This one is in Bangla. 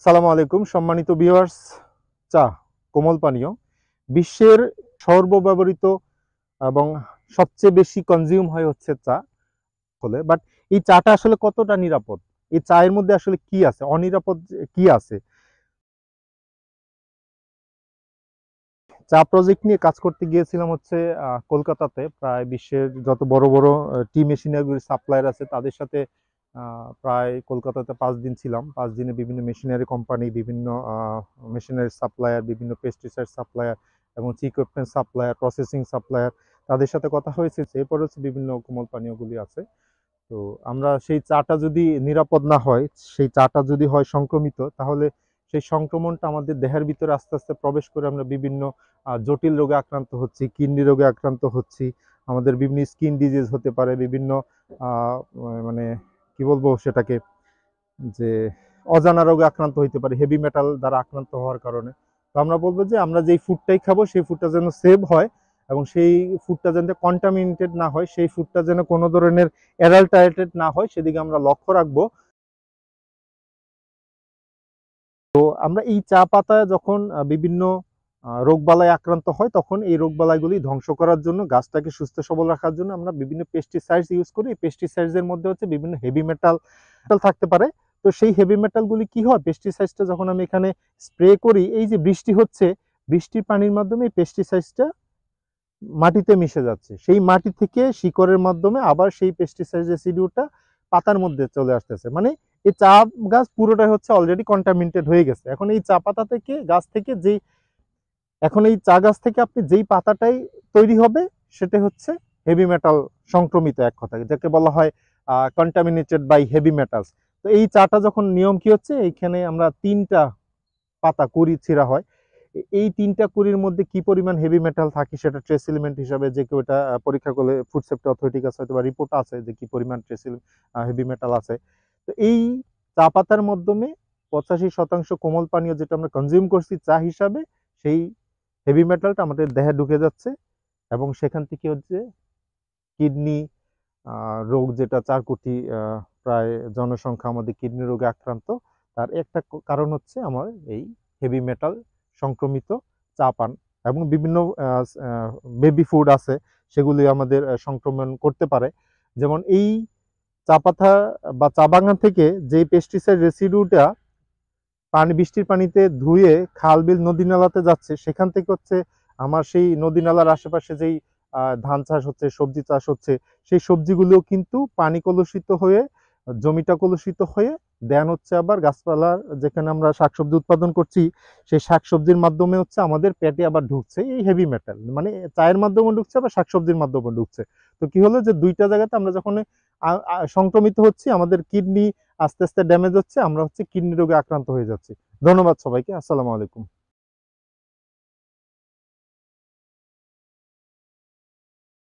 সালামু আলাইকুম সম্মানিত ভিউয়ার্স। চা কোমল পানীয় বিশ্বের সর্বব্যবহৃত এবং সবচেয়ে বেশি কনজিউম হয় হচ্ছে চা ফলে। বাট এই চাটা আসলে কতটা নিরাপদ, এই চায়ের মধ্যে আসলে কি আছে, অনিরাপদ কি আছে? চা প্রজেক্ট নিয়ে কাজ করতে গিয়েছিলাম হচ্ছে কলকাতাতে। প্রায় বিশ্বের যত বড় বড় টি মেশিনারি সাপ্লায়ার আছে তাদের সাথে প্রায় কলকাতাতে 5 দিন ছিলাম। 5 দিনে বিভিন্ন মেশিনারি কোম্পানি, বিভিন্ন মেশিনারি সাপ্লায়ার, বিভিন্ন পেস্টিসাইড সাপ্লায়ার এবং ইকুইপমেন্ট সাপ্লায়ার, প্রসেসিং সাপ্লায়ার, তাদের সাথে কথা হয়েছে। এরপর হচ্ছে বিভিন্ন কোমল পানীয়গুলি আছে। তো আমরা সেই চাটা যদি নিরাপদ না হয়, সেই চাটা যদি হয় সংক্রমিত, তাহলে সেই সংক্রমণটা আমাদের দেহের ভিতরে আস্তে আস্তে প্রবেশ করে আমরা বিভিন্ন জটিল রোগে আক্রান্ত হচ্ছি, কিডনি রোগে আক্রান্ত হচ্ছি, আমাদের বিভিন্ন স্কিন ডিজিজ হতে পারে, বিভিন্ন আহ, মানে কি বলবো সেটাকে, যে অজানা রোগে আক্রান্ত হইতে পারে হেভি মেটাল দ্বারা আক্রান্ত হওয়ার কারণে। তো আমরা বলবো যে আমরা যেই ফুডটাই খাবো সেই ফুডটা যেন সেভ হয় এবং সেই ফুডটা যেন কন্টামিনেটেড না হয়, সেই ফুডটা যেন কোনো ধরনের অ্যাডাল্টারেটেড না হয়, সেদিকে আমরা লক্ষ্য রাখবো। তো আমরা এই চা পাতায় যখন বিভিন্ন রোগবালাই আক্রান্ত হয়, তখন এই রোগবালাইগুলি ধ্বংস করার জন্য, গাছটাকে সুস্থ সবল রাখার জন্য আমরা বিভিন্ন পেস্টিসাইডস ইউজ করি। এই পেস্টিসাইডসের মধ্যে হচ্ছে বিভিন্ন হেভি মেটাল থাকতে পারে। তো সেই হেভি মেটালগুলি কি হয়, পেস্টিসাইডসটা যখন আমি এখানে স্প্রে করি, এই যে বৃষ্টি হচ্ছে, বৃষ্টির পানির মাধ্যমে এই পেস্টিসাইডসটা মাটিতে মিশে যাচ্ছে, সেই মাটি থেকে শিকড়ের মাধ্যমে আবার সেই পেস্টিসাইড রেসিডিউটা পাতার মধ্যে চলে আসতেছে। মানে এই চা গাছ পুরোটাই হচ্ছে অলরেডি কন্টামিনেটেড হয়ে গেছে। এখন এই চা পাতা থেকে, গাছ থেকে যেই, এখন এই চা গাছ থেকে আপনি যেই পাতাটাই তৈরি হবে সেটা হচ্ছে হেভি মেটাল সংক্রমিত, এক কথা যাকে বলা হয় কন্টামিনেটেড বাই হেভি মেটালস। তো এই চাটা যখন নিয়ম কি হচ্ছে, এইখানে আমরা 3টা পাতা কুড়ি ছিঁড়া হয়। এই 3টা কুড়ির মধ্যে কি পরিমাণ হেভি মেটাল থাকে সেটা ট্রেস এলিমেন্ট হিসাবে, যে কেউ এটা পরীক্ষা করলে ফুড সেফটি অথরিটি কাছে হয়তো বা রিপোর্ট আছে যে কি পরিমাণ ট্রেস হেভি মেটাল আছে। তো এই চা পাতার মাধ্যমে 85% কোমল পানীয় যেটা আমরা কনজিউম করছি চা হিসাবে, সেই হেভি মেটালটা আমাদের দেহে ঢুকে যাচ্ছে এবং সেখান থেকে হচ্ছে কিডনি রোগ, যেটা 4 কোটি প্রায় জনসংখ্যা আমাদের কিডনি রোগে আক্রান্ত, তার একটা কারণ হচ্ছে আমার এই হেভি মেটাল সংক্রমিত চা পান। এবং বিভিন্ন বেবি ফুড আছে, সেগুলি আমাদের সংক্রমণ করতে পারে। যেমন এই চা পাতা বা চা বাগান থেকে যে পেস্টিসাইড রেসিডিউটা পানি, বৃষ্টির পানিতে ধুয়ে খাল বিল নদী নালাতে যাচ্ছে, সেখান থেকে হচ্ছে আমার সেই নদী নালার আশেপাশে যেই ধান চাষ হচ্ছে, সবজি চাষ হচ্ছে, সেই সবজিগুলো কিন্তু পানি কলুষিত হয়ে, জমিটা কলুষিত হয়ে দেন হচ্ছে আবার গাছপালার, যেখানে আমরা শাকসবজি উৎপাদন করছি, সেই শাকসবজির মাধ্যমে হচ্ছে আমাদের পেটে আবার ঢুকছে এই হেভি মেটাল। মানে চায়ের মাধ্যমে ঢুকছে আবার শাকসবজির মাধ্যমে ঢুকছে। তো কি হলো যে দুইটা জায়গাতে আমরা যখন সংক্রমিত হচ্ছি, আমাদের কিডনি আস্তে আস্তে ড্যামেজ হচ্ছে, আমরা হচ্ছে কিডনি রোগে আক্রান্ত হয়ে যাচ্ছি। ধন্যবাদ সবাইকে। আসসালামু আলাইকুম।